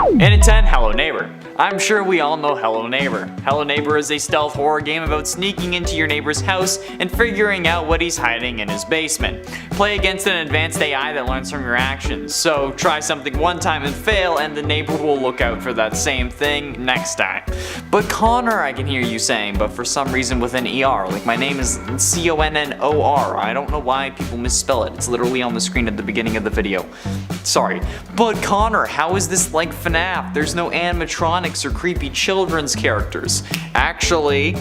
And at 10, Hello Neighbor. I'm sure we all know Hello Neighbor. Hello Neighbor is a stealth horror game about sneaking into your neighbor's house and figuring out what he's hiding in his basement. Play against an advanced AI that learns from your actions, so try something one time and fail and the neighbor will look out for that same thing next time. But Connor, I can hear you saying, but for some reason with an ER, like my name is Connor. I don't know why people misspell it, it's literally on the screen at the beginning of the video. Sorry. But Connor, how is this like FNAF? There's no animatronics or creepy children's characters. Actually,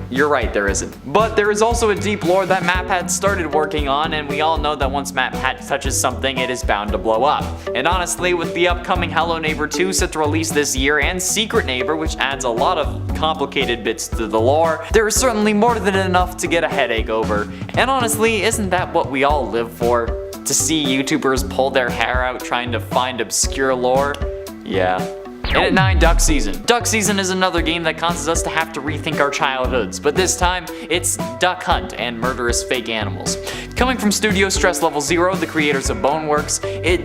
you're right, there isn't. But there is also a deep lore that MatPat started working on, and we all know that once MatPat touches something, it is bound to blow up. And honestly, with the upcoming Hello Neighbor 2 set to release this year, and Secret Neighbor, which adds a lot of complicated bits to the lore, there is certainly more than enough to get a headache over. And honestly, isn't that what we all live for? To see YouTubers pull their hair out trying to find obscure lore? Yeah. And at 9, Duck Season. Duck Season is another game that causes us to have to rethink our childhoods, but this time, it's Duck Hunt and murderous fake animals. Coming from Studio Stress Level 0, the creators of Boneworks,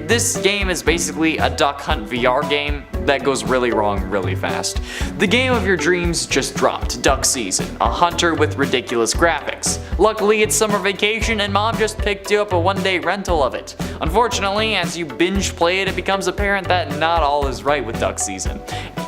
this game is basically a Duck Hunt VR game that goes really wrong really fast. The game of your dreams just dropped, Duck Season, a hunter with ridiculous graphics. Luckily, it's summer vacation and mom just picked you up a one-day rental of it. Unfortunately, as you binge play it, it becomes apparent that not all is right with Duck Season.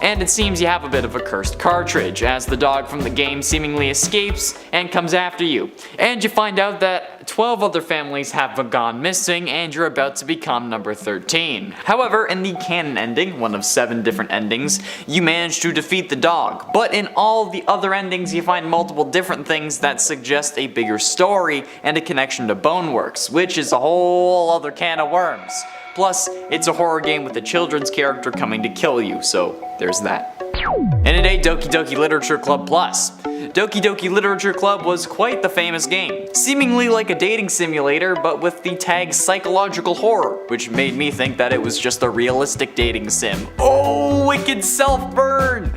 And it seems you have a bit of a cursed cartridge, as the dog from the game seemingly escapes and comes after you. And you find out that 12 other families have gone missing and you're about to become number 13. However, in the canon ending, one of 7 different endings, you manage to defeat the dog. But in all the other endings, you find multiple different things that suggest a bigger story and a connection to Boneworks, which is a whole other can of worms. Plus, it's a horror game with a children's character coming to kill you, so there's that. And at 8, Doki Doki Literature Club Plus. Doki Doki Literature Club was quite the famous game, seemingly like a dating simulator but with the tag psychological horror, which made me think that it was just a realistic dating sim. Oh, wicked self-burn!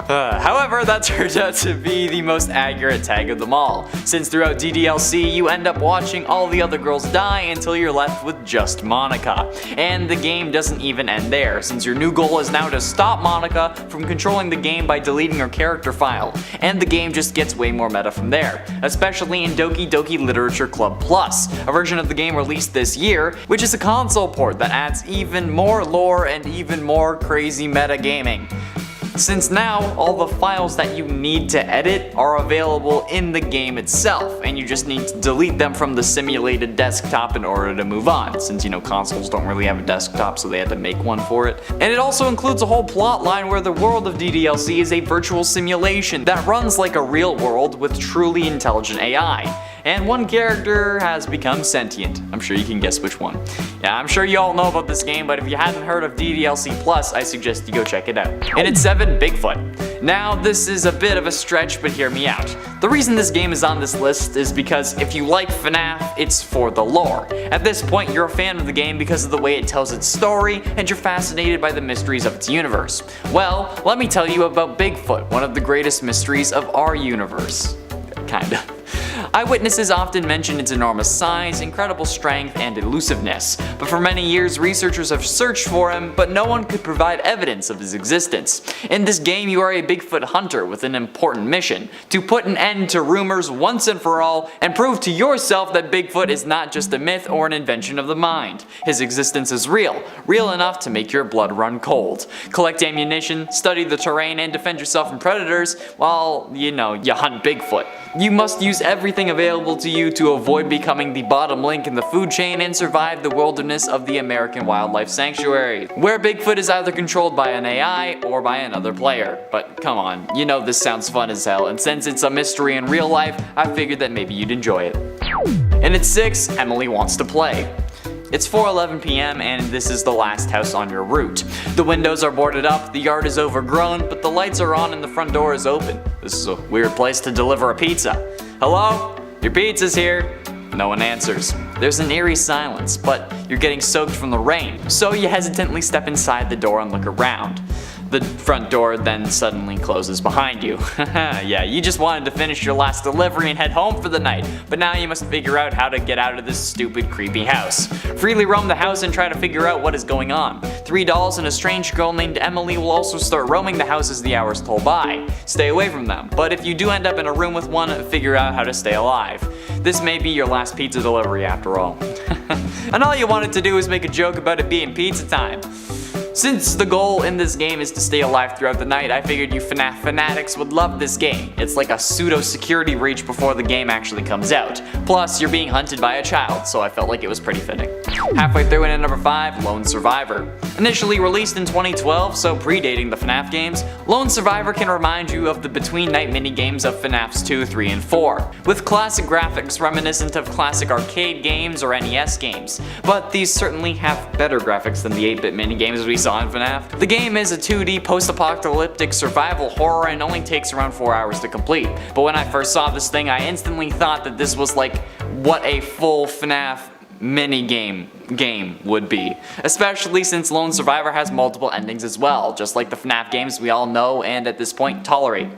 However, that turned out to be the most accurate tag of them all, since throughout DDLC you end up watching all the other girls die until you're left with just Monica. And the game doesn't even end there, since your new goal is now to stop Monica from controlling the game by deleting her character file, and the game just gets way more meta from there, especially in Doki Doki Literature Club Plus, a version of the game released this year, which is a console port that adds even more lore and even more crazy meta gaming. Since now, all the files that you need to edit are available in the game itself, and you just need to delete them from the simulated desktop in order to move on, since consoles don't really have a desktop, so they had to make one for it. And it also includes a whole plot line where the world of DDLC is a virtual simulation that runs like a real world with truly intelligent AI. And one character has become sentient. I'm sure you can guess which one. Yeah, I'm sure you all know about this game, but if you hadn't heard of DDLC Plus, I suggest you go check it out. And at 7, Bigfoot. Now, this is a bit of a stretch, but hear me out. The reason this game is on this list is because if you like FNAF, it's for the lore. At this point, you're a fan of the game because of the way it tells its story, and you're fascinated by the mysteries of its universe. Well, let me tell you about Bigfoot, one of the greatest mysteries of our universe. Kinda. Eyewitnesses often mention its enormous size, incredible strength, and elusiveness, but for many years researchers have searched for him, but no one could provide evidence of his existence. In this game you are a Bigfoot hunter with an important mission, to put an end to rumors once and for all, and prove to yourself that Bigfoot is not just a myth or an invention of the mind. His existence is real enough to make your blood run cold. Collect ammunition, study the terrain, and defend yourself from predators while, you hunt Bigfoot. You must use everything available to you to avoid becoming the bottom link in the food chain and survive the wilderness of the American Wildlife Sanctuary, where Bigfoot is either controlled by an AI or by another player. But come on, this sounds fun as hell, and since it's a mystery in real life, I figured that maybe you'd enjoy it. And at 6, Emily Wants to Play. It's 4:11 p.m. and this is the last house on your route. The windows are boarded up, the yard is overgrown, but the lights are on and the front door is open. This is a weird place to deliver a pizza. Hello? Your pizza's here. No one answers. There's an eerie silence, but you're getting soaked from the rain, so you hesitantly step inside the door and look around. The front door then suddenly closes behind you. Yeah, you just wanted to finish your last delivery and head home for the night, but now you must figure out how to get out of this stupid creepy house. Freely roam the house and try to figure out what is going on. 3 dolls and a strange girl named Emily will also start roaming the house as the hours pull by. Stay away from them, but if you do end up in a room with one, figure out how to stay alive. This may be your last pizza delivery after all. And all you wanted to do is make a joke about it being pizza time. Since the goal in this game is to stay alive throughout the night, I figured you FNAF fanatics would love this game. It's like a pseudo-security breach before the game actually comes out. Plus, you're being hunted by a child, so I felt like it was pretty fitting. Halfway through in at number 5, Lone Survivor. Initially released in 2012, so predating the FNAF games, Lone Survivor can remind you of the between-night mini-games of FNAFs 2, 3, and 4, with classic graphics reminiscent of classic arcade games or NES games, but these certainly have better graphics than the 8-bit mini-games we saw in FNAF. The game is a 2D post-apocalyptic survival horror and only takes around 4 hours to complete, but when I first saw this thing I instantly thought that this was like what a full FNAF mini-game would be, especially since Lone Survivor has multiple endings as well, just like the FNAF games we all know and at this point tolerate.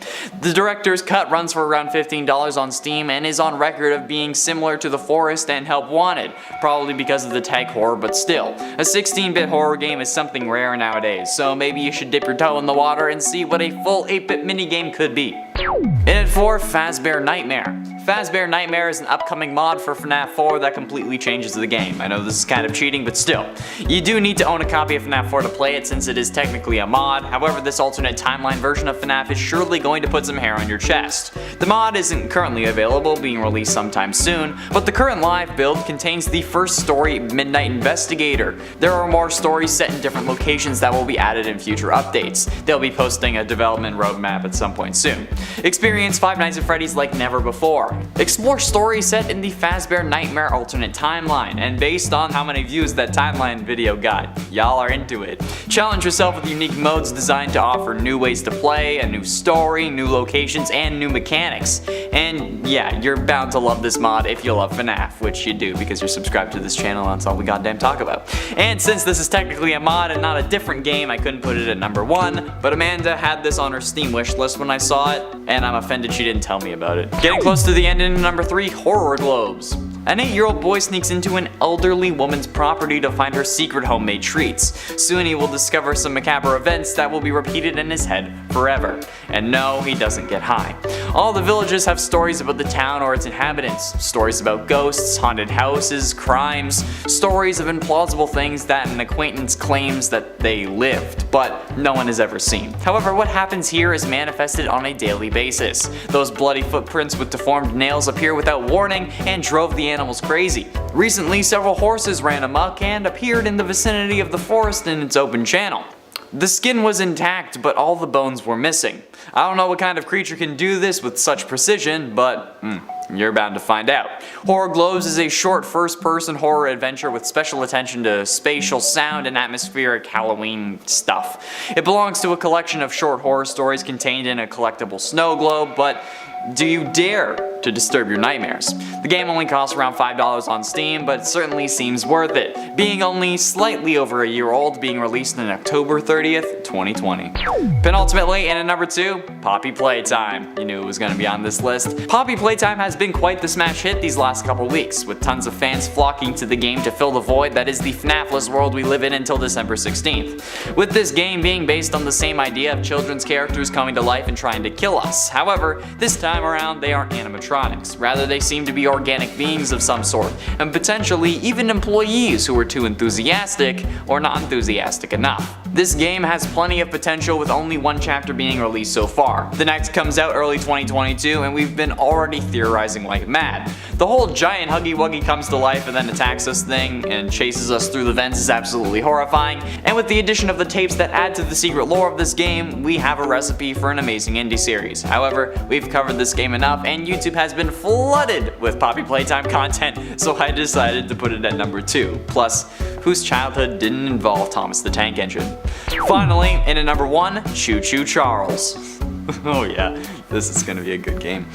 The director's cut runs for around $15 on Steam and is on record of being similar to The Forest and Help Wanted, probably because of the tag horror, but still. A 16-bit horror game is something rare nowadays, so maybe you should dip your toe in the water and see what a full 8-bit minigame could be. In at 4, Fazbear Nightmare. Fazbear Nightmare is an upcoming mod for FNAF 4 that completely changes the game. I know this is kind of cheating, but still. You do need to own a copy of FNAF 4 to play it since it is technically a mod, however this alternate timeline version of FNAF is surely going to put some hair on your chest. The mod isn't currently available, being released sometime soon, but the current live build contains the first story, Midnight Investigator. There are more stories set in different locations that will be added in future updates. They'll be posting a development roadmap at some point soon. Experience Five Nights at Freddy's like never before. Explore stories set in the Fazbear Nightmare alternate timeline, and based on how many views that timeline video got, y'all are into it. Challenge yourself with unique modes designed to offer new ways to play, a new story, new locations, and new mechanics. And yeah, you're bound to love this mod if you love FNAF, which you do because you're subscribed to this channel and that's all we goddamn talk about. And since this is technically a mod and not a different game, I couldn't put it at number 1, but Amanda had this on her Steam wish list when I saw it, and I'm offended she didn't tell me about it. Getting close to the end in number 3, Horror Globes. An 8-year-old boy sneaks into an elderly woman's property to find her secret homemade treats. Soon he will discover some macabre events that will be repeated in his head forever. And no, he doesn't get high. All the villages have stories about the town or its inhabitants. Stories about ghosts, haunted houses, crimes, stories of implausible things that an acquaintance claims that they lived, but no one has ever seen. However, what happens here is manifested on a daily basis. Those bloody footprints with deformed nails appear without warning and drove the animals crazy. Recently, several horses ran amok and appeared in the vicinity of the forest in its open channel. The skin was intact, but all the bones were missing. I don't know what kind of creature can do this with such precision, but you're bound to find out. Horror Globes is a short first-person horror adventure with special attention to spatial sound and atmospheric Halloween stuff. It belongs to a collection of short horror stories contained in a collectible snow globe, but do you dare to disturb your nightmares? The game only costs around $5 on Steam, but certainly seems worth it, being only slightly over a year old, being released on October 30th, 2020. Penultimately, and at number 2, Poppy Playtime. You knew it was going to be on this list. Poppy Playtime has been quite the smash hit these last couple weeks, with tons of fans flocking to the game to fill the void that is the FNAF-less world we live in until December 16th. With this game being based on the same idea of children's characters coming to life and trying to kill us. However, this time around they aren't animatronics. Rather, they seem to be organic beings of some sort, and potentially even employees who are too enthusiastic or not enthusiastic enough. This game has plenty of potential with only one chapter being released so far. The next comes out early 2022 and we've been already theorizing like mad. The whole giant Huggy Wuggy comes to life and then attacks us thing and chases us through the vents is absolutely horrifying, and with the addition of the tapes that add to the secret lore of this game, we have a recipe for an amazing indie series. However, we've covered this game enough and YouTube has been flooded with Poppy Playtime content, so I decided to put it at number 2. Plus, whose childhood didn't involve Thomas the Tank Engine? Finally, in at number 1, Choo Choo Charles. Oh yeah, this is gonna be a good game.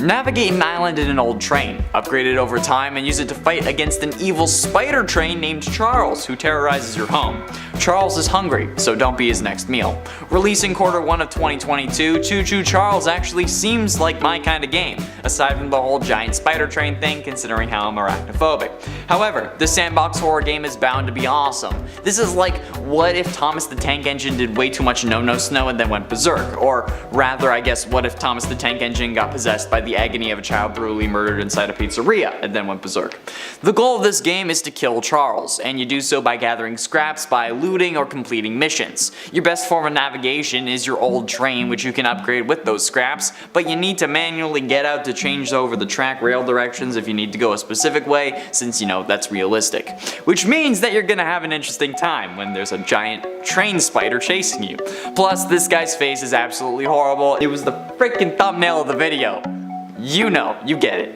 Navigate an island in an old train, upgrade it over time, and use it to fight against an evil spider train named Charles, who terrorizes your home. Charles is hungry, so don't be his next meal. Releasing Q1 of 2022, Choo Choo Charles actually seems like my kind of game, aside from the whole giant spider train thing, considering how I'm arachnophobic. However, this sandbox horror game is bound to be awesome. This is like, what if Thomas the Tank Engine did way too much no-no snow and then went berserk? Or rather, I guess, what if Thomas the Tank Engine got possessed by the agony of a child brutally murdered inside a pizzeria and then went berserk? The goal of this game is to kill Charles, and you do so by gathering scraps, by looting, or completing missions. Your best form of navigation is your old train, which you can upgrade with those scraps, but you need to manually get out to change over the track rail directions if you need to go a specific way, since you know that's realistic. Which means that you're gonna have an interesting time when there's a giant train spider chasing you. Plus, this guy's face is absolutely horrible. It was the freaking thumbnail of the video. You know, you get it.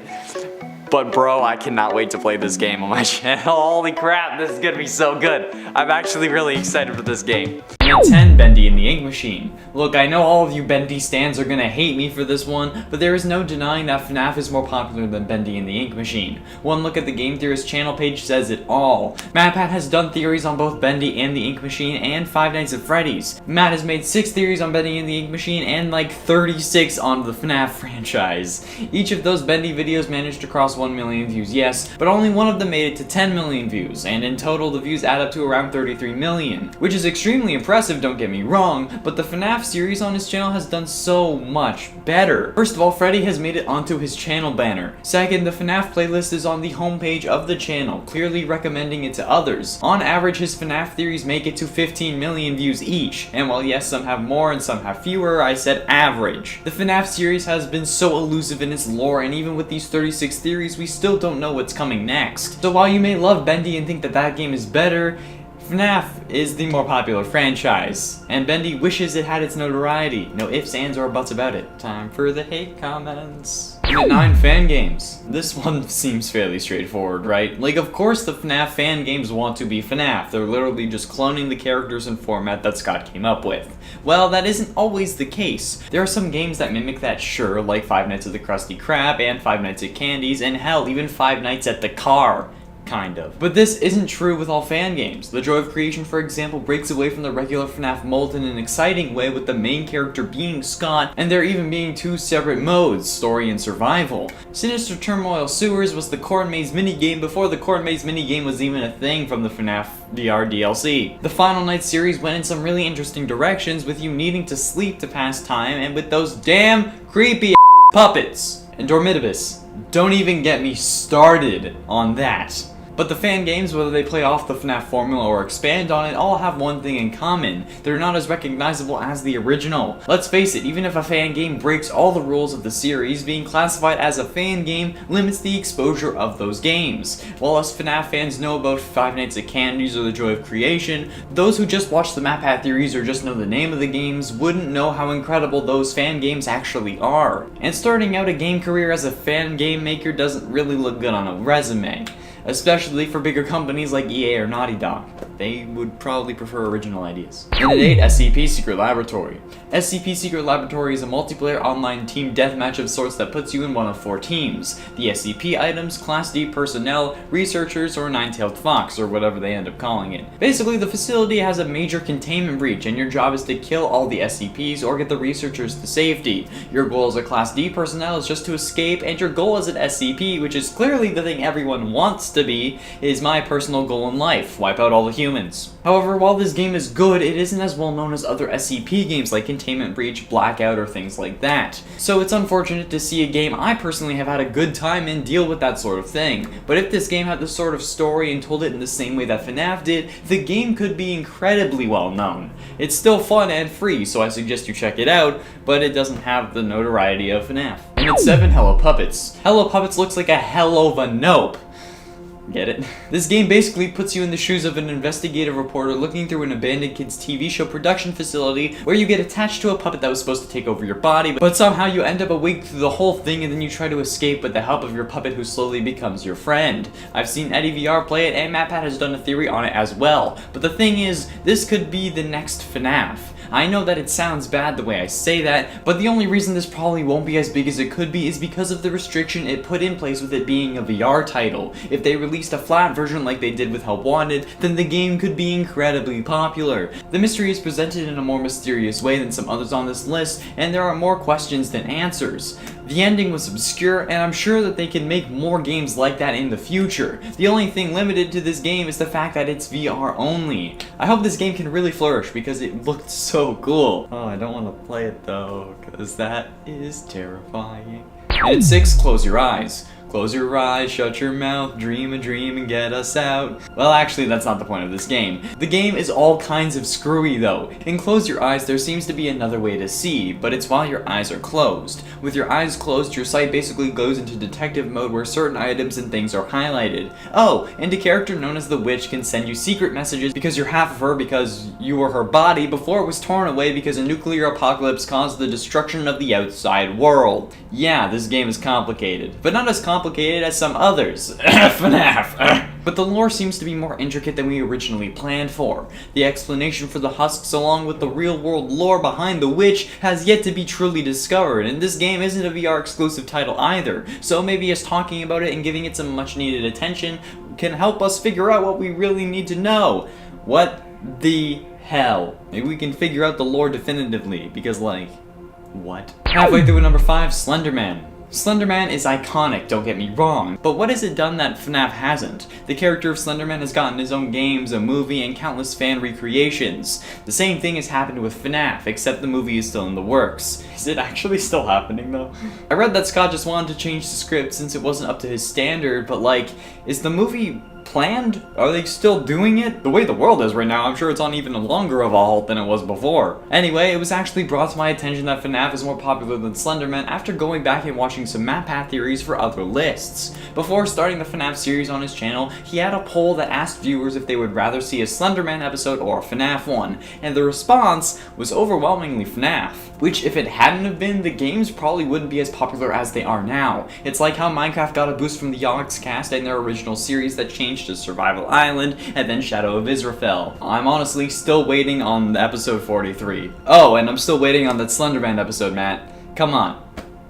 But bro, I cannot wait to play this game on my channel. Holy crap, this is gonna be so good. I'm actually really excited for this game. And 10, Bendy and the Ink Machine. Look, I know all of you Bendy stans are gonna hate me for this one, but there is no denying that FNAF is more popular than Bendy and the Ink Machine. One look at the Game Theorist channel page says it all. Matt has done theories on both Bendy and the Ink Machine and Five Nights at Freddy's. Matt has made 6 theories on Bendy and the Ink Machine and like 36 on the FNAF franchise. Each of those Bendy videos managed to cross 1 million views, yes, but only one of them made it to 10 million views, and in total the views add up to around 33 million, which is extremely impressive, don't get me wrong, but the FNAF series on his channel has done so much better. First of all, Freddy has made it onto his channel banner. Second, the FNAF playlist is on the homepage of the channel, clearly recommending it to others. On average, his FNAF theories make it to 15 million views each, and while yes, some have more and some have fewer, I said average. The FNAF series has been so elusive in its lore, and even with these 36 theories, we still don't know what's coming next. So while you may love Bendy and think that that game is better, FNAF is the more popular franchise, and Bendy wishes it had its notoriety. No ifs, ands, or buts about it. Time for the hate comments. At 9, fan games. This one seems fairly straightforward, right? Like, of course the FNAF fan games want to be FNAF. They're literally just cloning the characters and format that Scott came up with. Well, that isn't always the case. There are some games that mimic that, sure, like Five Nights at the Krusty Krab and Five Nights at Candy's, and hell, even Five Nights at the Car. Kind of. But this isn't true with all fan games. The Joy of Creation, for example, breaks away from the regular FNAF mold in an exciting way, with the main character being Scott, and there even being 2 separate modes, story and survival. Sinister Turmoil Sewers was the Corn Maze minigame before the Corn Maze minigame was even a thing from the FNAF VR DLC. The Final Night series went in some really interesting directions, with you needing to sleep to pass time, and with those damn creepy puppets. And Dormitibus. Don't even get me started on that. But the fan games, whether they play off the FNAF formula or expand on it, all have one thing in common. They're not as recognizable as the original. Let's face it, even if a fan game breaks all the rules of the series, being classified as a fan game limits the exposure of those games. While us FNAF fans know about Five Nights at Candy's or the Joy of Creation, those who just watch the MatPat theories or just know the name of the games wouldn't know how incredible those fan games actually are. And starting out a game career as a fan game maker doesn't really look good on a resume. Especially for bigger companies like EA or Naughty Dog. They would probably prefer original ideas. And at 8, SCP Secret Laboratory. SCP Secret Laboratory is a multiplayer online team deathmatch of sorts that puts you in one of 4 teams. The SCP items, Class D personnel, researchers, or Nine-Tailed Fox, or whatever they end up calling it. Basically, the facility has a major containment breach, and your job is to kill all the SCPs or get the researchers to safety. Your goal as a Class D personnel is just to escape, and your goal as an SCP, which is clearly the thing everyone wants to be, is my personal goal in life: wipe out all the humans. However, while this game is good, it isn't as well known as other SCP games like Containment Breach, Blackout, or things like that. So it's unfortunate to see a game I personally have had a good time in deal with that sort of thing. But if this game had this sort of story and told it in the same way that FNAF did, the game could be incredibly well known. It's still fun and free, so I suggest you check it out, but it doesn't have the notoriety of FNAF. And at 7, Hello Puppets. Hello Puppets looks like a hell of a nope. Get it? This game basically puts you in the shoes of an investigative reporter looking through an abandoned kids TV show production facility where you get attached to a puppet that was supposed to take over your body, but somehow you end up awake through the whole thing and then you try to escape with the help of your puppet who slowly becomes your friend. I've seen Eddie VR play it and MatPat has done a theory on it as well, but the thing is, this could be the next FNAF. I know that it sounds bad the way I say that, but the only reason this probably won't be as big as it could be is because of the restriction it put in place with it being a VR title. If they released a flat version like they did with Help Wanted, then the game could be incredibly popular. The mystery is presented in a more mysterious way than some others on this list, and there are more questions than answers. The ending was obscure, and I'm sure that they can make more games like that in the future. The only thing limited to this game is the fact that it's VR only. I hope this game can really flourish because it looked so cool. Oh, I don't want to play it though, because that is terrifying. And at 6, close your eyes. Close your eyes, shut your mouth, dream a dream and get us out. Well, actually, that's not the point of this game. The game is all kinds of screwy though. In Close Your Eyes, there seems to be another way to see, but it's while your eyes are closed. With your eyes closed, your sight basically goes into detective mode where certain items and things are highlighted. Oh, and a character known as the Witch can send you secret messages because you're half of her because you were her body before it was torn away because a nuclear apocalypse caused the destruction of the outside world. Yeah, this game is complicated, but not as complicated as some others. FNAF. But the lore seems to be more intricate than we originally planned for. The explanation for the husks along with the real world lore behind the witch has yet to be truly discovered, and this game isn't a VR exclusive title either, so maybe us talking about it and giving it some much needed attention can help us figure out what we really need to know. What the hell? Maybe we can figure out the lore definitively, because like, what? Halfway through at number 5, Slender Man. Slender Man is iconic, don't get me wrong, but what has it done that FNAF hasn't? The character of Slender Man has gotten his own games, a movie, and countless fan recreations. The same thing has happened with FNAF, except the movie is still in the works. Is it actually still happening though? I read that Scott just wanted to change the script since it wasn't up to his standard, but like, is the movie planned? Are they still doing it? The way the world is right now, I'm sure it's on even longer of a halt than it was before. Anyway, it was actually brought to my attention that FNAF is more popular than Slender Man after going back and watching some MatPat theories for other lists. Before starting the FNAF series on his channel, he had a poll that asked viewers if they would rather see a Slender Man episode or a FNAF one, and the response was overwhelmingly FNAF. Which, if it hadn't have been, the games probably wouldn't be as popular as they are now. It's like how Minecraft got a boost from the Yogg's cast and their original series that changed to Survival Island and then Shadow of Israfel. I'm honestly still waiting on episode 43. Oh, and I'm still waiting on that Slender Man episode, Matt. Come on.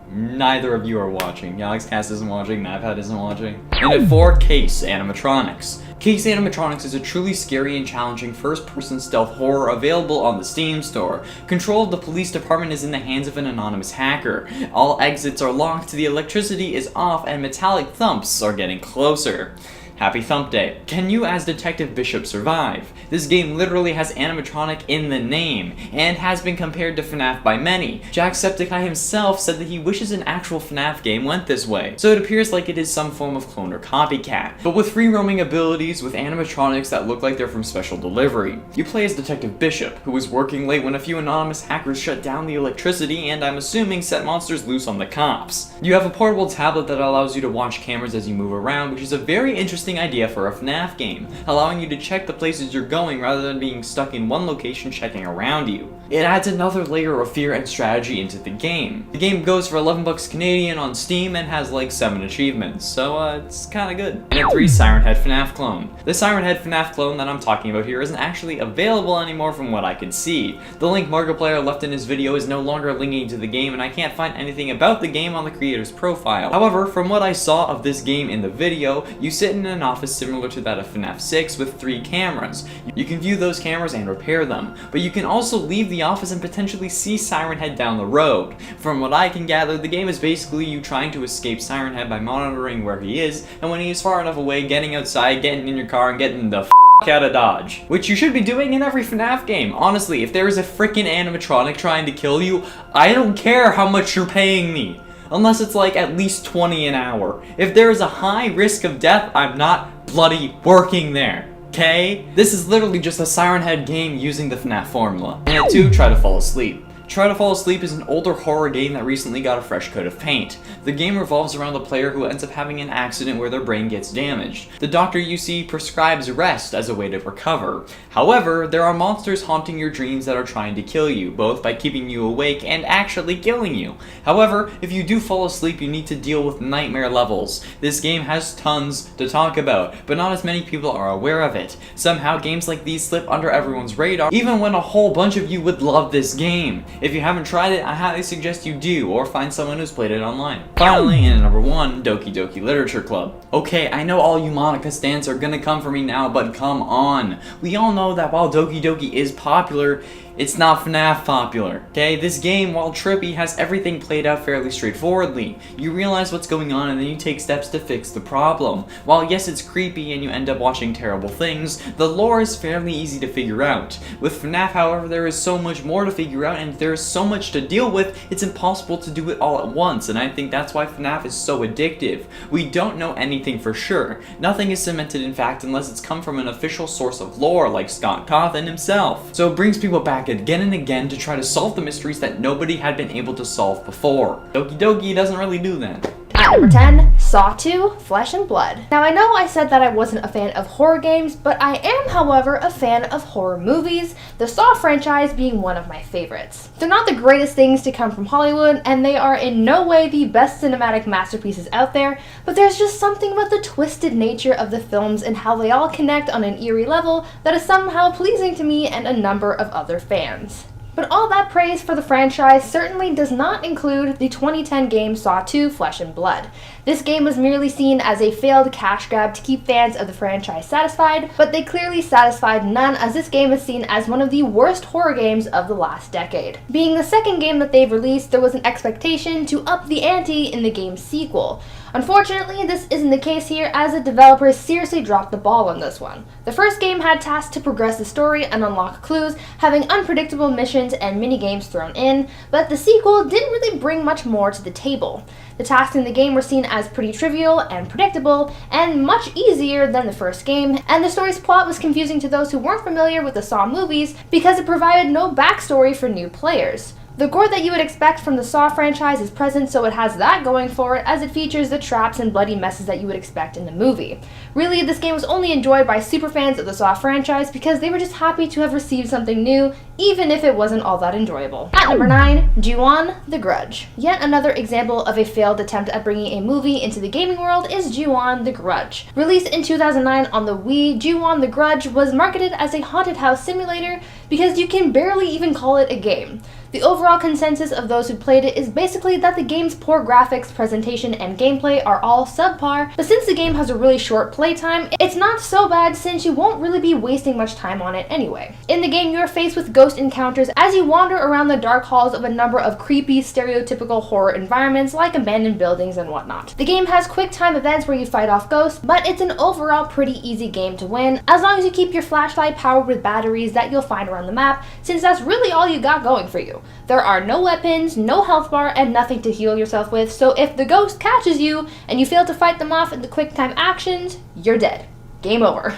Neither of you are watching. Yogg's cast isn't watching, MatPat isn't watching. And at 4, Case Animatronics. Case Animatronics is a truly scary and challenging first-person stealth horror available on the Steam store. Control of the police department is in the hands of an anonymous hacker. All exits are locked, the electricity is off, and metallic thumps are getting closer. Happy Thump Day. Can you as Detective Bishop survive? This game literally has animatronic in the name, and has been compared to FNAF by many. Jacksepticeye himself said that he wishes an actual FNAF game went this way, so it appears like it is some form of clone or copycat, but with free-roaming abilities with animatronics that look like they're from special delivery. You play as Detective Bishop, who was working late when a few anonymous hackers shut down the electricity and I'm assuming set monsters loose on the cops. You have a portable tablet that allows you to watch cameras as you move around, which is a very interesting idea for a FNAF game, allowing you to check the places you're going rather than being stuck in one location checking around you. It adds another layer of fear and strategy into the game. The game goes for 11 bucks Canadian on Steam and has like 7 achievements, so it's kinda good. And at 3, Siren Head FNAF clone. The Siren Head FNAF clone that I'm talking about here isn't actually available anymore from what I can see. The link Markiplier left in his video is no longer linking to the game and I can't find anything about the game on the creator's profile. However, from what I saw of this game in the video, you sit in an office similar to that of FNAF 6 with 3 cameras. You can view those cameras and repair them, but you can also leave the office and potentially see Siren Head down the road. From what I can gather, the game is basically you trying to escape Siren Head by monitoring where he is, and when he is far enough away, getting outside, getting in your car, and getting the out of Dodge. Which you should be doing in every FNAF game. Honestly, if there is a freaking animatronic trying to kill you, I don't care how much you're paying me. Unless it's like at least 20 an hour. If there is a high risk of death, I'm not bloody working there. Okay? This is literally just a Siren Head game using the FNAF formula. And at 2, try to fall asleep. Try to Fall Asleep is an older horror game that recently got a fresh coat of paint. The game revolves around the player who ends up having an accident where their brain gets damaged. The doctor you see prescribes rest as a way to recover. However, there are monsters haunting your dreams that are trying to kill you, both by keeping you awake and actually killing you. However, if you do fall asleep, you need to deal with nightmare levels. This game has tons to talk about, but not as many people are aware of it. Somehow, games like these slip under everyone's radar, even when a whole bunch of you would love this game. If you haven't tried it, I highly suggest you do, or find someone who's played it online. Finally, in number 1, Doki Doki Literature Club. Okay, I know all you Monica stans are gonna come for me now, but come on. We all know that while Doki Doki is popular, it's not FNAF popular, okay? This game, while trippy, has everything played out fairly straightforwardly. You realize what's going on and then you take steps to fix the problem. While yes, it's creepy and you end up watching terrible things, the lore is fairly easy to figure out. With FNAF, however, there is so much more to figure out and there is so much to deal with, it's impossible to do it all at once, and I think that's why FNAF is so addictive. We don't know anything for sure. Nothing is cemented in fact unless it's come from an official source of lore like Scott Cawthon himself. So it brings people back again and again to try to solve the mysteries that nobody had been able to solve before. Doki Doki doesn't really do that. At number 10, Saw 2, Flesh and Blood. Now I know I said that I wasn't a fan of horror games, but I am, however, a fan of horror movies, the Saw franchise being one of my favorites. They're not the greatest things to come from Hollywood, and they are in no way the best cinematic masterpieces out there, but there's just something about the twisted nature of the films and how they all connect on an eerie level that is somehow pleasing to me and a number of other fans. But all that praise for the franchise certainly does not include the 2010 game Saw 2 Flesh and Blood. This game was merely seen as a failed cash grab to keep fans of the franchise satisfied, but they clearly satisfied none, as this game is seen as one of the worst horror games of the last decade. Being the second game that they've released, there was an expectation to up the ante in the game's sequel. Unfortunately, this isn't the case here, as the developers seriously dropped the ball on this one. The first game had tasks to progress the story and unlock clues, having unpredictable missions and mini-games thrown in, but the sequel didn't really bring much more to the table. The tasks in the game were seen as pretty trivial and predictable, and much easier than the first game, and the story's plot was confusing to those who weren't familiar with the Saw movies because it provided no backstory for new players. The gore that you would expect from the Saw franchise is present, so it has that going for it, as it features the traps and bloody messes that you would expect in the movie. Really, this game was only enjoyed by superfans of the Saw franchise because they were just happy to have received something new, even if it wasn't all that enjoyable. At number 9, Ju-On: The Grudge. Yet another example of a failed attempt at bringing a movie into the gaming world is Ju-On: The Grudge. Released in 2009 on the Wii, Ju-On: The Grudge was marketed as a haunted house simulator because you can barely even call it a game. The overall consensus of those who played it is basically that the game's poor graphics, presentation, and gameplay are all subpar, but since the game has a really short playtime, it's not so bad since you won't really be wasting much time on it anyway. In the game, you are faced with ghost encounters as you wander around the dark halls of a number of creepy, stereotypical horror environments like abandoned buildings and whatnot. The game has quick time events where you fight off ghosts, but it's an overall pretty easy game to win, as long as you keep your flashlight powered with batteries that you'll find around the map, since that's really all you got going for you. There are no weapons, no health bar, and nothing to heal yourself with, so if the ghost catches you and you fail to fight them off in the quick time actions, you're dead. Game over.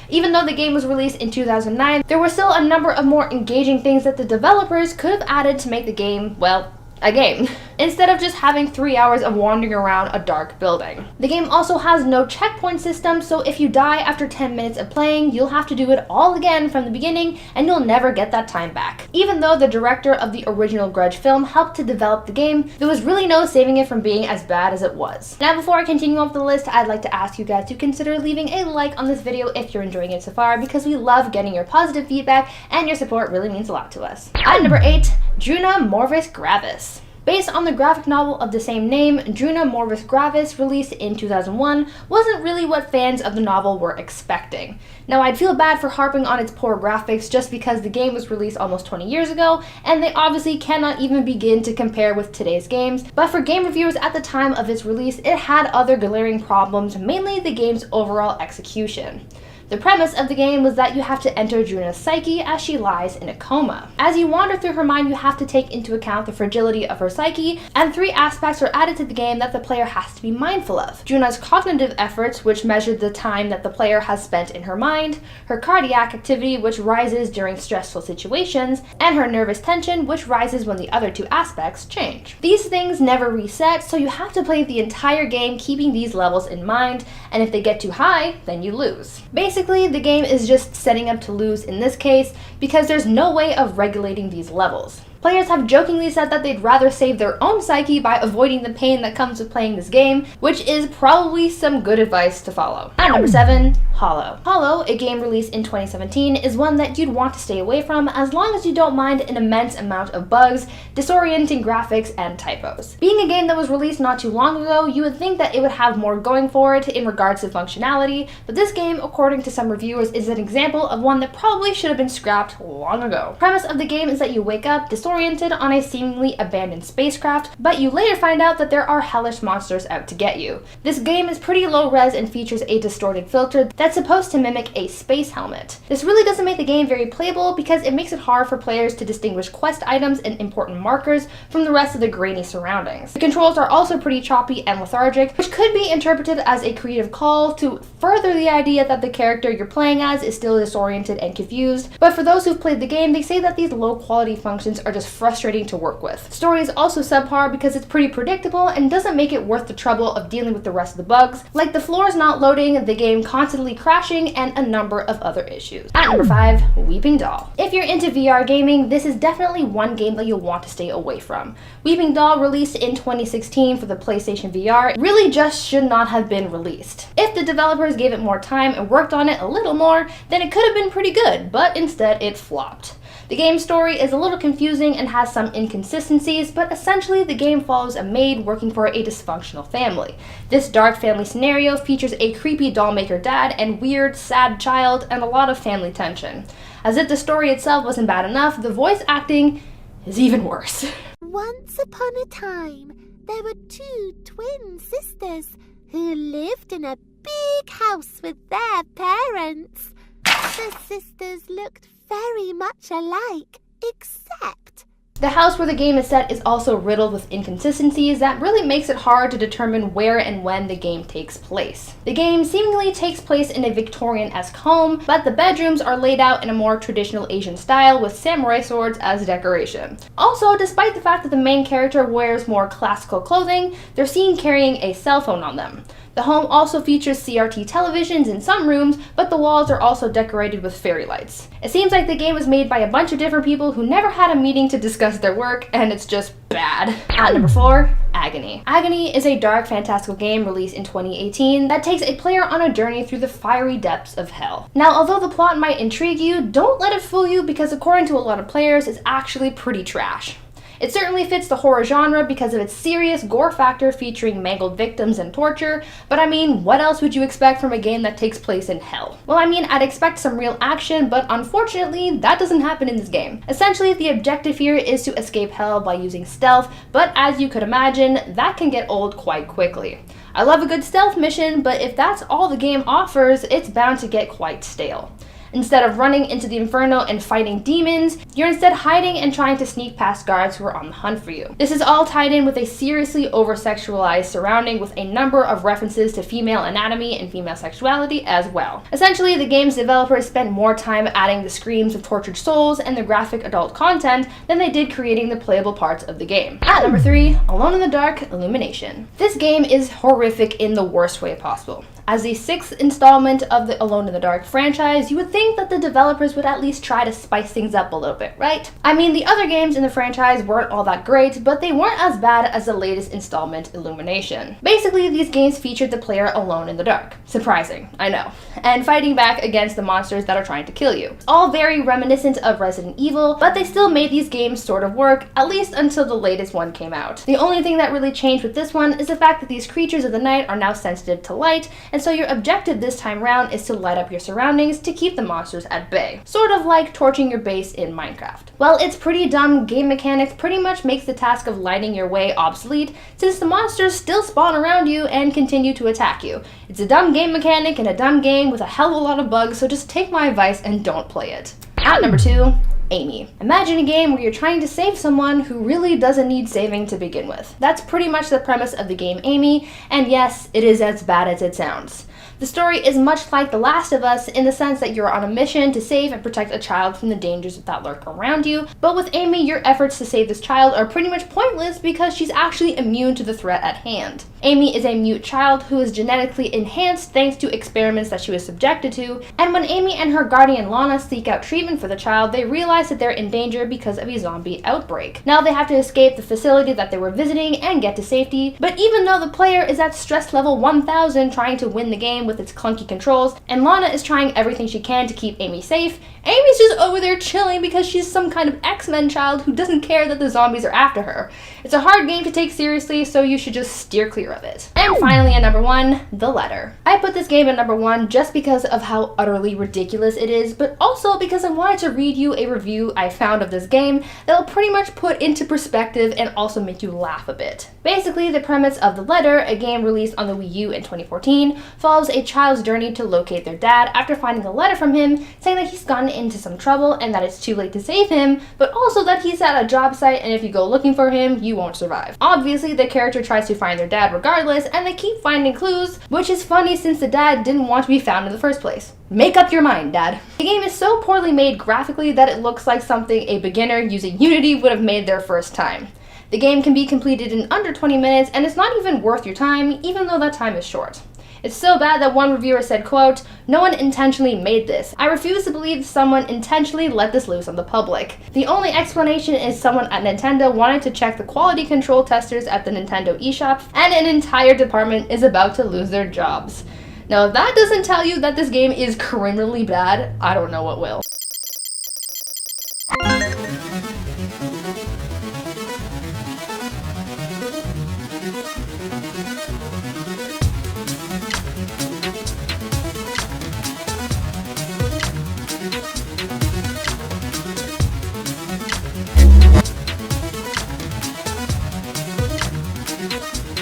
Even though the game was released in 2009, there were still a number of more engaging things that the developers could have added to make the game, well, a game, instead of just having 3 hours of wandering around a dark building. The game also has no checkpoint system, so if you die after 10 minutes of playing, you'll have to do it all again from the beginning, and you'll never get that time back. Even though the director of the original Grudge film helped to develop the game, there was really no saving it from being as bad as it was. Now, before I continue on with the list, I'd like to ask you guys to consider leaving a like on this video if you're enjoying it so far, because we love getting your positive feedback, and your support really means a lot to us. At number 8, Druna Morvis Gravis. Based on the graphic novel of the same name, Druna Morvis Gravis, released in 2001, wasn't really what fans of the novel were expecting. Now, I'd feel bad for harping on its poor graphics just because the game was released almost 20 years ago, and they obviously cannot even begin to compare with today's games, but for game reviewers at the time of its release, it had other glaring problems, mainly the game's overall execution. The premise of the game was that you have to enter Juna's psyche as she lies in a coma. As you wander through her mind, you have to take into account the fragility of her psyche, and 3 aspects are added to the game that the player has to be mindful of. Juna's cognitive efforts, which measure the time that the player has spent in her mind, her cardiac activity, which rises during stressful situations, and her nervous tension, which rises when the other 2 aspects change. These things never reset, so you have to play the entire game keeping these levels in mind, and if they get too high, then you lose. Basically, the game is just setting up to lose in this case because there's no way of regulating these levels. Players have jokingly said that they'd rather save their own psyche by avoiding the pain that comes with playing this game, which is probably some good advice to follow. At number 7, Hollow. Hollow, a game released in 2017, is one that you'd want to stay away from as long as you don't mind an immense amount of bugs, disorienting graphics, and typos. Being a game that was released not too long ago, you would think that it would have more going for it in regards to functionality, but this game, according to some reviewers, is an example of one that probably should have been scrapped long ago. The premise of the game is that you wake up disoriented on a seemingly abandoned spacecraft, but you later find out that there are hellish monsters out to get you. This game is pretty low res and features a distorted filter that's supposed to mimic a space helmet. This really doesn't make the game very playable because it makes it hard for players to distinguish quest items and important markers from the rest of the grainy surroundings. The controls are also pretty choppy and lethargic, which could be interpreted as a creative call to further the idea that the character you're playing as is still disoriented and confused, but for those who've played the game, they say that these low quality functions are just frustrating to work with. The story is also subpar because it's pretty predictable and doesn't make it worth the trouble of dealing with the rest of the bugs, like the floors not loading, the game constantly crashing, and a number of other issues. At number 5, Weeping Doll. If you're into VR gaming, this is definitely one game that you'll want to stay away from. Weeping Doll, released in 2016 for the PlayStation VR, really just should not have been released. If the developers gave it more time and worked on it a little more, then it could have been pretty good, but instead it flopped. The game's story is a little confusing and has some inconsistencies, but essentially the game follows a maid working for a dysfunctional family. This dark family scenario features a creepy dollmaker dad and weird, sad child and a lot of family tension. As if the story itself wasn't bad enough, the voice acting is even worse. Once upon a time, there were 2 twin sisters who lived in a big house with their parents. The sisters looked very much alike, except the house where the game is set is also riddled with inconsistencies that really makes it hard to determine where and when the game takes place. The game seemingly takes place in a Victorian-esque home, but the bedrooms are laid out in a more traditional Asian style with samurai swords as decoration. Also, despite the fact that the main character wears more classical clothing, they're seen carrying a cell phone on them. The home also features CRT televisions in some rooms, but the walls are also decorated with fairy lights. It seems like the game was made by a bunch of different people who never had a meeting to discuss their work, and it's just bad. At number 4, Agony. Agony is a dark, fantastical game released in 2018 that takes a player on a journey through the fiery depths of hell. Now, although the plot might intrigue you, don't let it fool you because according to a lot of players, it's actually pretty trash. It certainly fits the horror genre because of its serious gore factor featuring mangled victims and torture, but I mean, what else would you expect from a game that takes place in hell? Well, I mean, I'd expect some real action, but unfortunately, that doesn't happen in this game. Essentially, the objective here is to escape hell by using stealth, but as you could imagine, that can get old quite quickly. I love a good stealth mission, but if that's all the game offers, it's bound to get quite stale. Instead of running into the inferno and fighting demons, you're instead hiding and trying to sneak past guards who are on the hunt for you. This is all tied in with a seriously over-sexualized surrounding with a number of references to female anatomy and female sexuality as well. Essentially, the game's developers spent more time adding the screams of tortured souls and the graphic adult content than they did creating the playable parts of the game. At number 3, Alone in the Dark Illumination. This game is horrific in the worst way possible. As the 6th installment of the Alone in the Dark franchise, you would think that the developers would at least try to spice things up a little bit, right? I mean, the other games in the franchise weren't all that great, but they weren't as bad as the latest installment, Illumination. Basically, these games featured the player alone in the dark. Surprising, I know. And fighting back against the monsters that are trying to kill you. It's all very reminiscent of Resident Evil, but they still made these games sort of work, at least until the latest one came out. The only thing that really changed with this one is the fact that these creatures of the night are now sensitive to light, and so your objective this time round is to light up your surroundings to keep the monsters at bay. Sort of like torching your base in Minecraft. Well, it's pretty dumb game mechanics pretty much makes the task of lighting your way obsolete, since the monsters still spawn around you and continue to attack you. It's a dumb game mechanic and a dumb game with a hell of a lot of bugs, so just take my advice and don't play it. At number 2, Amy. Imagine a game where you're trying to save someone who really doesn't need saving to begin with. That's pretty much the premise of the game Amy, and yes, it is as bad as it sounds. The story is much like The Last of Us in the sense that you're on a mission to save and protect a child from the dangers that lurk around you, but with Amy, your efforts to save this child are pretty much pointless because she's actually immune to the threat at hand. Amy is a mute child who is genetically enhanced thanks to experiments that she was subjected to, and when Amy and her guardian Lana seek out treatment for the child, they realize that they're in danger because of a zombie outbreak. Now they have to escape the facility that they were visiting and get to safety, but even though the player is at stress level 1000 trying to win the game with its clunky controls, and Lana is trying everything she can to keep Amy safe, Amy's just over there chilling because she's some kind of X-Men child who doesn't care that the zombies are after her. It's a hard game to take seriously, so you should just steer clear of it. And finally, at number 1, The Letter. I put this game at number 1 just because of how utterly ridiculous it is, but also because I wanted to read you a review I found of this game that will pretty much put into perspective and also make you laugh a bit. Basically, the premise of The Letter, a game released on the Wii U in 2014, follows a child's journey to locate their dad after finding a letter from him saying that he's gotten into some trouble and that it's too late to save him, but also that he's at a job site and if you go looking for him, you won't survive. Obviously, the character tries to find their dad regardless, and they keep finding clues, which is funny since the dad didn't want to be found in the first place. Make up your mind, Dad. The game is so poorly made graphically that it looks like something a beginner using Unity would have made their first time. The game can be completed in under 20 minutes, and it's not even worth your time, even though that time is short. It's so bad that one reviewer said, quote, "No one intentionally made this. I refuse to believe someone intentionally let this loose on the public. The only explanation is someone at Nintendo wanted to check the quality control testers at the Nintendo eShop, and an entire department is about to lose their jobs." Now, if that doesn't tell you that this game is criminally bad, I don't know what will.